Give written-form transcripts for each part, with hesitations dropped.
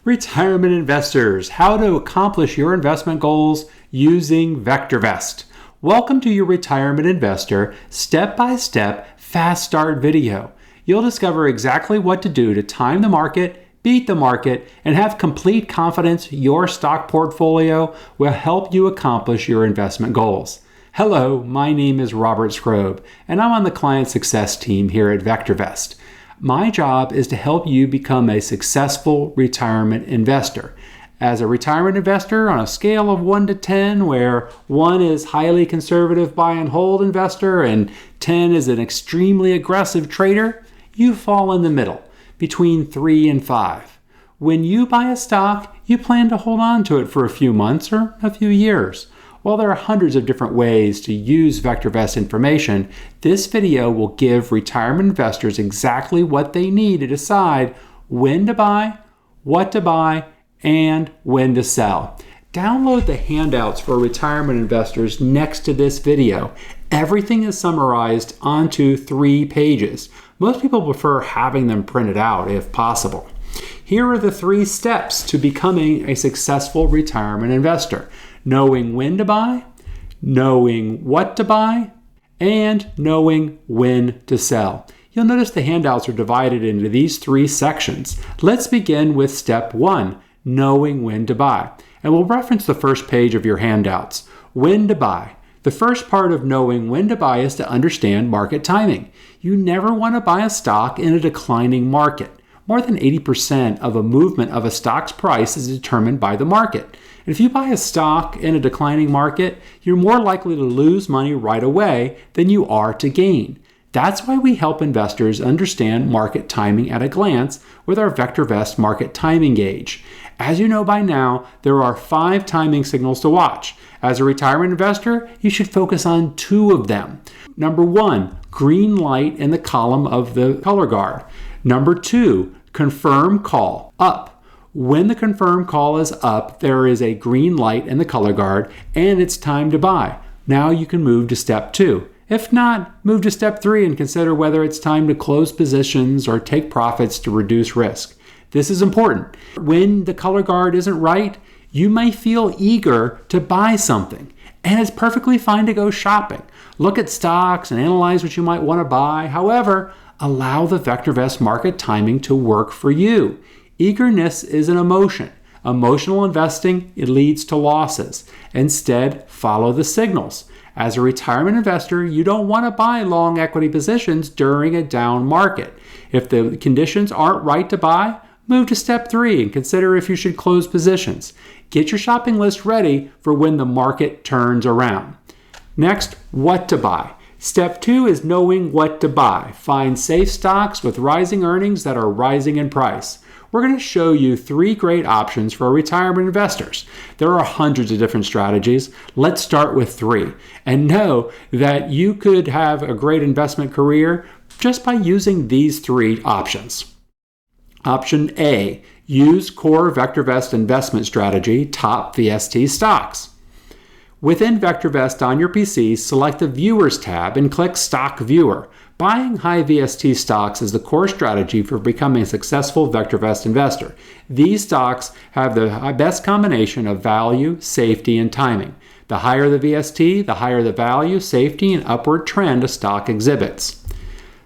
Retirement investors, how to accomplish your investment goals using VectorVest. Welcome to your Retirement Investor step-by-step fast start video. You'll discover exactly what to do to time the market, beat the market, and have complete confidence your stock portfolio will help you accomplish your investment goals. Hello, my name is Robert Scrobe, and I'm on the client success team here at VectorVest. My job is to help you become a successful retirement investor. As a retirement investor on a scale of 1 to 10, where 1 is highly conservative buy and hold investor and 10 is an extremely aggressive trader, you fall in the middle, between 3 and 5. When you buy a stock, you plan to hold on to it for a few months or a few years. While there are hundreds of different ways to use VectorVest information, this video will give retirement investors exactly what they need to decide when to buy, what to buy, and when to sell. Download the handouts for retirement investors next to this video. Everything is summarized onto 3 pages. Most people prefer having them printed out if possible. Here are the 3 steps to becoming a successful retirement investor: knowing when to buy, knowing what to buy, and knowing when to sell. You'll notice the handouts are divided into these 3 sections. Let's begin with step 1, knowing when to buy. And we'll reference the first page of your handouts. When to buy. The first part of knowing when to buy is to understand market timing. You never want to buy a stock in a declining market. More than 80% of a movement of a stock's price is determined by the market. And if you buy a stock in a declining market, you're more likely to lose money right away than you are to gain. That's why we help investors understand market timing at a glance with our VectorVest market timing gauge. As you know by now, there are 5 timing signals to watch. As a retirement investor, you should focus on 2 of them. Number 1, green light in the column of the color guard. Number 2, confirm call, up. When the confirm call is up, there is a green light in the color guard, and it's time to buy. Now you can move to step 2. If not, move to step 3 and consider whether it's time to close positions or take profits to reduce risk. This is important. When the color guard isn't right, you may feel eager to buy something, and it's perfectly fine to go shopping. Look at stocks and analyze what you might want to buy. However, allow the VectorVest market timing to work for you. Eagerness is an emotion. Emotional investing, it leads to losses. Instead, follow the signals. As a retirement investor, you don't want to buy long equity positions during a down market. If the conditions aren't right to buy, move to step 3 and consider if you should close positions. Get your shopping list ready for when the market turns around. Next, what to buy. Step 2 is knowing what to buy. Find safe stocks with rising earnings that are rising in price. We're going to show you 3 great options for retirement investors. There are hundreds of different strategies. Let's start with 3 and know that you could have a great investment career just by using these 3 options. Option A, use core VectorVest investment strategy, top VST stocks. Within VectorVest on your PC, select the Viewers tab and click Stock Viewer. Buying high VST stocks is the core strategy for becoming a successful VectorVest investor. These stocks have the best combination of value, safety, and timing. The higher the VST, the higher the value, safety, and upward trend a stock exhibits.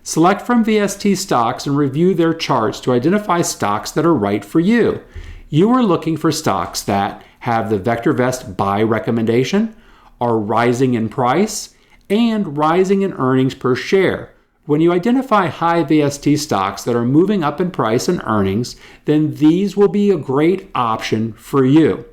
Select from VST stocks and review their charts to identify stocks that are right for you. You are looking for stocks that have the VectorVest buy recommendation, are rising in price, and rising in earnings per share. When you identify high VST stocks that are moving up in price and earnings, then these will be a great option for you.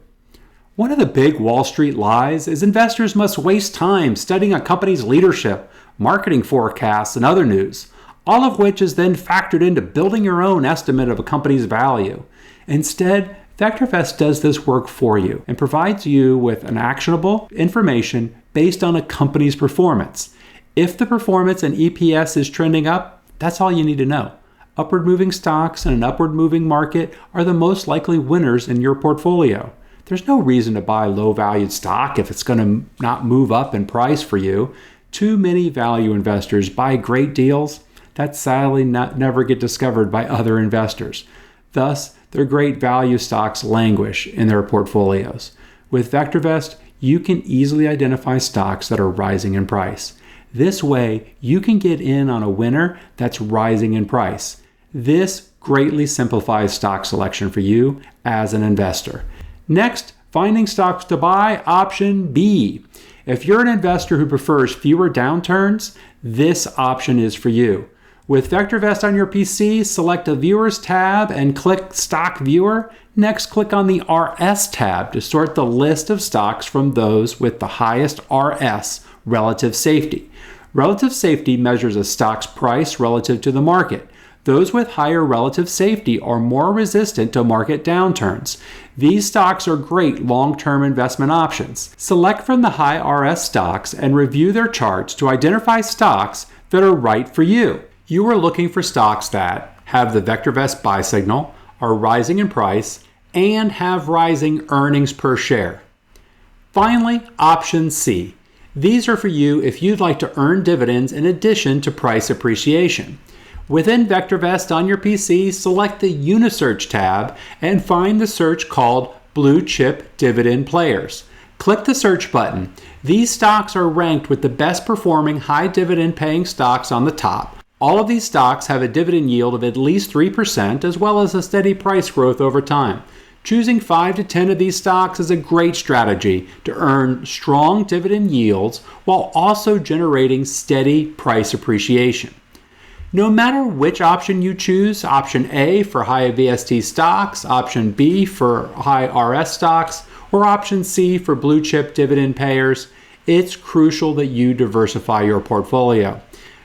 One of the big Wall Street lies is investors must waste time studying a company's leadership, marketing forecasts, and other news, all of which is then factored into building your own estimate of a company's value. Instead, VectorVest does this work for you and provides you with an actionable information based on a company's performance. If the performance and EPS is trending up, that's all you need to know. Upward moving stocks in an upward moving market are the most likely winners in your portfolio. There's no reason to buy low valued stock if it's going to not move up in price for you. Too many value investors buy great deals that sadly never get discovered by other investors. Thus, their great value stocks languish in their portfolios. With VectorVest, you can easily identify stocks that are rising in price. This way, you can get in on a winner that's rising in price. This greatly simplifies stock selection for you as an investor. Next, finding stocks to buy, option B. If you're an investor who prefers fewer downturns, this option is for you. With VectorVest on your PC, select the Viewers tab and click Stock Viewer. Next, click on the RS tab to sort the list of stocks from those with the highest RS, relative safety. Relative safety measures a stock's price relative to the market. Those with higher relative safety are more resistant to market downturns. These stocks are great long-term investment options. Select from the high RS stocks and review their charts to identify stocks that are right for you. You are looking for stocks that have the VectorVest buy signal, are rising in price, and have rising earnings per share. Finally, option C. These are for you if you'd like to earn dividends in addition to price appreciation. Within VectorVest on your PC, select the Unisearch tab and find the search called Blue Chip Dividend Players. Click the search button. These stocks are ranked with the best performing high dividend paying stocks on the top. All of these stocks have a dividend yield of at least 3% as well as a steady price growth over time. Choosing 5 to 10 of these stocks is a great strategy to earn strong dividend yields while also generating steady price appreciation. No matter which option you choose, option A for high VST stocks, option B for high RS stocks, or option C for blue chip dividend payers, it's crucial that you diversify your portfolio.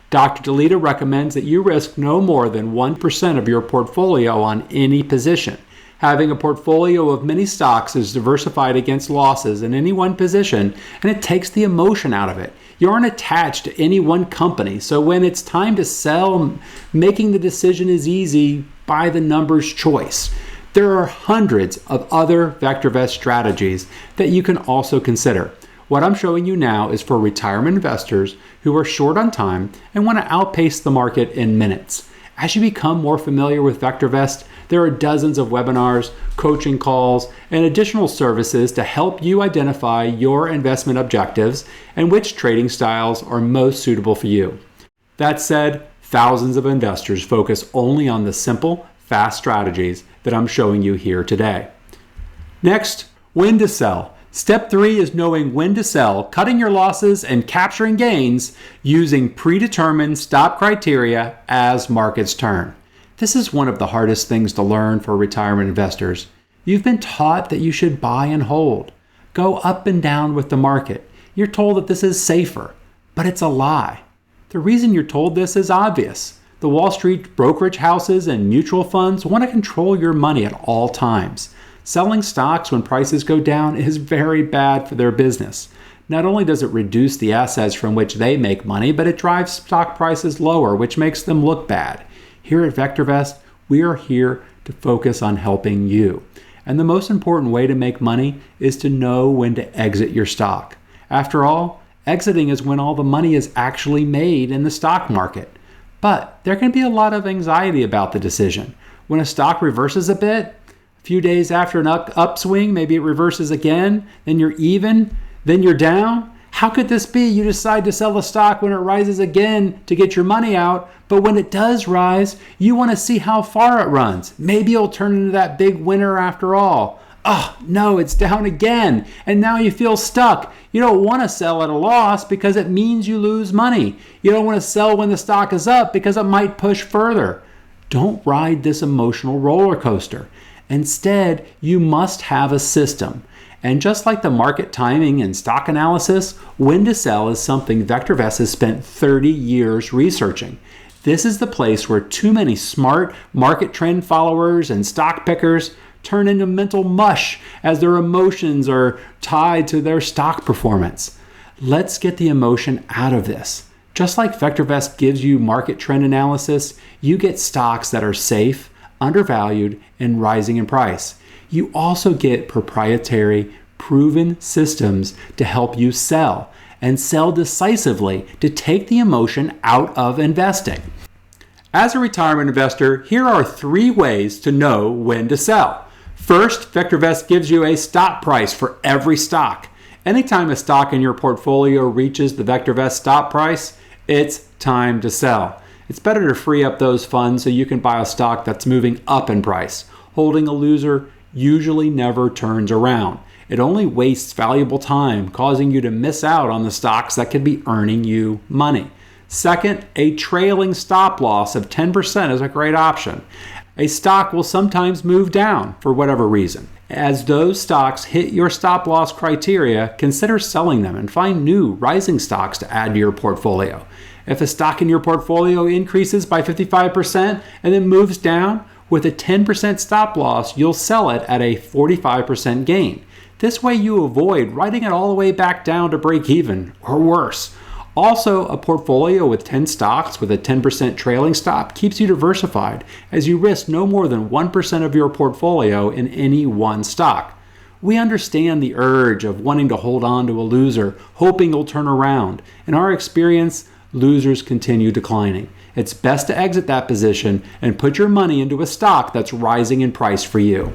Dr. DeLita recommends that you risk no more than 1% of your portfolio on any position. Having a portfolio of many stocks is diversified against losses in any one position, and it takes the emotion out of it. You aren't attached to any one company, so when it's time to sell, making the decision is easy by the numbers choice. There are hundreds of other VectorVest strategies that you can also consider. What I'm showing you now is for retirement investors who are short on time and want to outpace the market in minutes. As you become more familiar with VectorVest, there are dozens of webinars, coaching calls, and additional services to help you identify your investment objectives and which trading styles are most suitable for you. That said, thousands of investors focus only on the simple, fast strategies that I'm showing you here today. Next, when to sell. Step 3 is knowing when to sell, cutting your losses, and capturing gains using predetermined stop criteria as markets turn. This is one of the hardest things to learn for retirement investors. You've been taught that you should buy and hold, go up and down with the market. You're told that this is safer, but it's a lie. The reason you're told this is obvious. The Wall Street brokerage houses and mutual funds want to control your money at all times. Selling stocks when prices go down is very bad for their business. Not only does it reduce the assets from which they make money, but it drives stock prices lower, which makes them look bad. Here at VectorVest, we are here to focus on helping you. And the most important way to make money is to know when to exit your stock. After all, exiting is when all the money is actually made in the stock market. But there can be a lot of anxiety about the decision. When a stock reverses a bit, few days after an upswing, maybe it reverses again, then you're even, then you're down. How could this be? You decide to sell the stock when it rises again to get your money out, but when it does rise, you want to see how far it runs. Maybe it'll turn into that big winner after all. Oh, no, it's down again, and now you feel stuck. You don't want to sell at a loss because it means you lose money. You don't want to sell when the stock is up because it might push further. Don't ride this emotional roller coaster. Instead, you must have a system. And just like the market timing and stock analysis, when to sell is something VectorVest has spent 30 years researching. This is the place where too many smart market trend followers and stock pickers turn into mental mush as their emotions are tied to their stock performance. Let's get the emotion out of this. Just like VectorVest gives you market trend analysis, you get stocks that are safe, undervalued, and rising in price. You also get proprietary, proven systems to help you sell and sell decisively to take the emotion out of investing. As a retirement investor, here are 3 ways to know when to sell. First, VectorVest gives you a stop price for every stock. Anytime a stock in your portfolio reaches the VectorVest stop price, it's time to sell. It's better to free up those funds so you can buy a stock that's moving up in price. Holding a loser usually never turns around. It only wastes valuable time, causing you to miss out on the stocks that could be earning you money. Second, a trailing stop loss of 10% is a great option. A stock will sometimes move down for whatever reason. As those stocks hit your stop loss criteria, consider selling them and find new rising stocks to add to your portfolio. If a stock in your portfolio increases by 55% and then moves down with a 10% stop loss, you'll sell it at a 45% gain. This way you avoid writing it all the way back down to break even or worse. Also, a portfolio with 10 stocks with a 10% trailing stop keeps you diversified, as you risk no more than 1% of your portfolio in any one stock. We understand the urge of wanting to hold on to a loser, hoping it'll turn around. In our experience, losers continue declining. It's best to exit that position and put your money into a stock that's rising in price for you.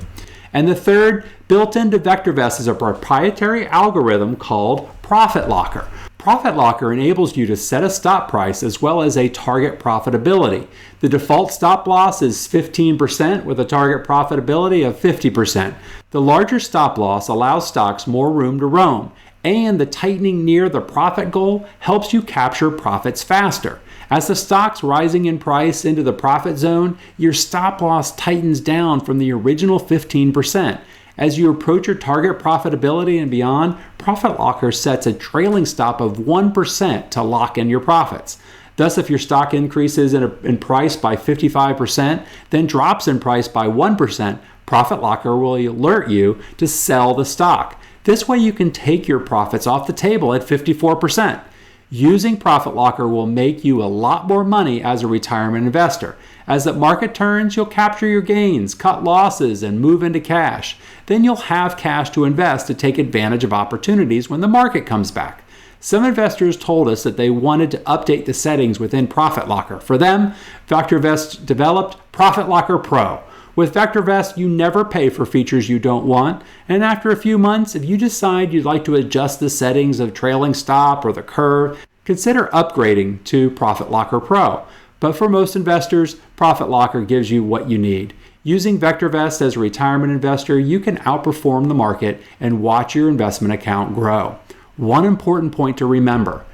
And the third, built into VectorVest, is a proprietary algorithm called Profit Locker. Profit Locker enables you to set a stop price as well as a target profitability. The default stop loss is 15% with a target profitability of 50%. The larger stop loss allows stocks more room to roam, and the tightening near the profit goal helps you capture profits faster. As the stock's rising in price into the profit zone, your stop loss tightens down from the original 15%. As you approach your target profitability and beyond, Profit Locker sets a trailing stop of 1% to lock in your profits. Thus, if your stock increases in price by 55%, then drops in price by 1%, Profit Locker will alert you to sell the stock. This way you can take your profits off the table at 54%. Using Profit Locker will make you a lot more money as a retirement investor. As the market turns, you'll capture your gains, cut losses, and move into cash. Then you'll have cash to invest to take advantage of opportunities when the market comes back. Some investors told us that they wanted to update the settings within Profit Locker. For them, VectorVest developed Profit Locker Pro. With VectorVest, you never pay for features you don't want, and after a few months, if you decide you'd like to adjust the settings of trailing stop or the curve, consider upgrading to Profit Locker Pro. But for most investors, Profit Locker gives you what you need. Using VectorVest as a retirement investor, you can outperform the market and watch your investment account grow. One important point to remember.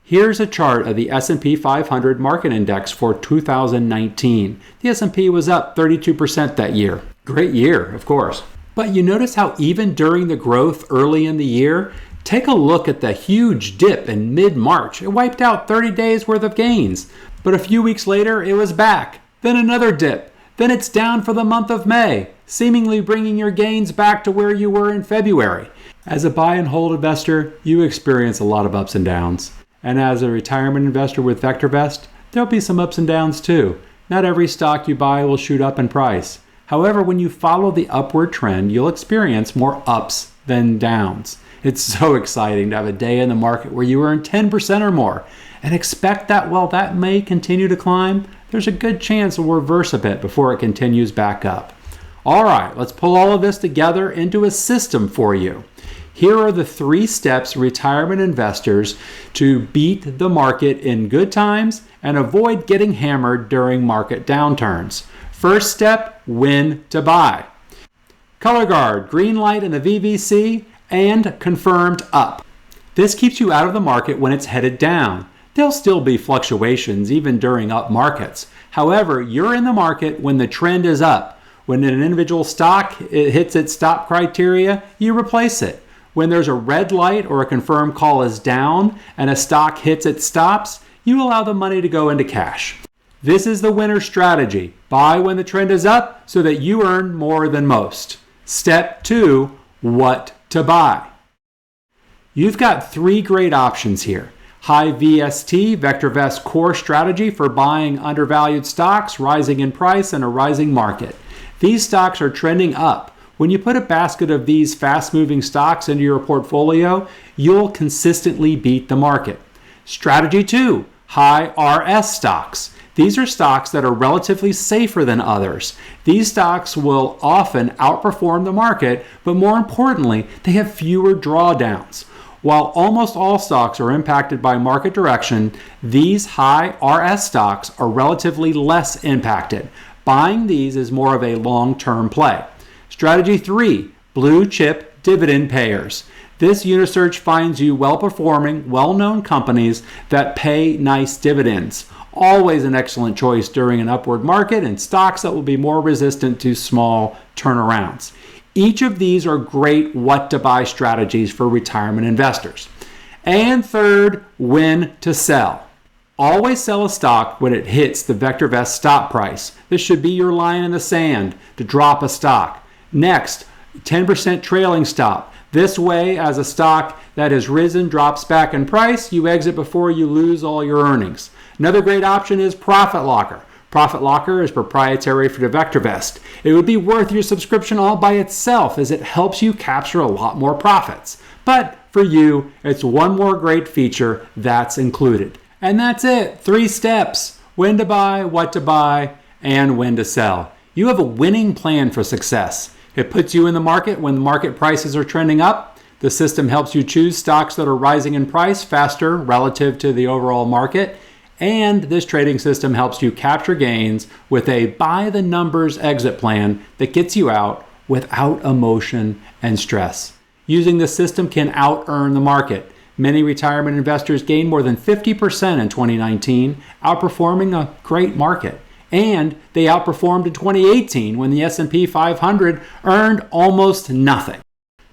Here's a chart of the S&P 500 market index for 2019. The S&P was up 32% that year. Great year, of course. But you notice how even during the growth early in the year, take a look at the huge dip in mid-March. It wiped out 30 days worth of gains. But a few weeks later, it was back. Then another dip. Then it's down for the month of May, seemingly bringing your gains back to where you were in February. As a buy and hold investor, you experience a lot of ups and downs. And as a retirement investor with VectorVest, there'll be some ups and downs too. Not every stock you buy will shoot up in price. However, when you follow the upward trend, you'll experience more ups than downs. It's so exciting to have a day in the market where you earn 10% or more, and expect that while that may continue to climb, there's a good chance it will reverse a bit before it continues back up. All right, let's pull all of this together into a system for you. Here are the 3 steps retirement investors to beat the market in good times and avoid getting hammered during market downturns. First step, when to buy. Color guard, green light in the VVC, and confirmed up. This keeps you out of the market when it's headed down. There'll still be fluctuations even during up markets. However, you're in the market when the trend is up. When an individual stock hits its stop criteria, you replace it. When there's a red light or a confirmed call is down and a stock hits its stops, you allow the money to go into cash. This is the winner strategy. Buy when the trend is up so that you earn more than most. Step 2, what to buy. You've got 3 great options here. High VST, VectorVest core strategy for buying undervalued stocks, rising in price, and a rising market. These stocks are trending up. When you put a basket of these fast-moving stocks into your portfolio, you'll consistently beat the market. Strategy 2, high RS stocks. These are stocks that are relatively safer than others. These stocks will often outperform the market, but more importantly, they have fewer drawdowns. While almost all stocks are impacted by market direction, these high RS stocks are relatively less impacted. Buying these is more of a long-term play. Strategy 3, blue chip dividend payers. This Unisearch finds you well-performing, well-known companies that pay nice dividends. Always an excellent choice during an upward market, and stocks that will be more resistant to small turnarounds. Each of these are great what to buy strategies for retirement investors. And third, when to sell. Always sell a stock when it hits the VectorVest stop price. This should be your line in the sand to drop a stock. Next, 10% trailing stop. This way, as a stock that has risen drops back in price, you exit before you lose all your earnings. Another great option is Profit Locker. Profit Locker is proprietary for the VectorVest. It would be worth your subscription all by itself as it helps you capture a lot more profits. But for you, it's one more great feature that's included. And that's it. 3 steps: when to buy, what to buy, and when to sell. You have a winning plan for success. It puts you in the market when the market prices are trending up. The system helps you choose stocks that are rising in price faster relative to the overall market. And this trading system helps you capture gains with a by-the-numbers exit plan that gets you out without emotion and stress. Using this system can out-earn the market. Many retirement investors gained more than 50% in 2019, outperforming a great market. And they outperformed in 2018 when the S&P 500 earned almost nothing.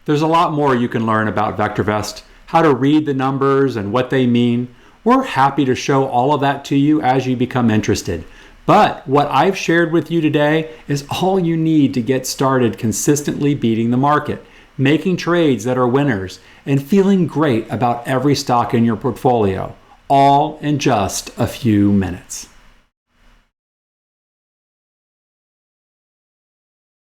There's a lot more you can learn about VectorVest, how to read the numbers and what they mean. We're happy to show all of that to you as you become interested. But what I've shared with you today is all you need to get started consistently beating the market, making trades that are winners, and feeling great about every stock in your portfolio, all in just a few minutes.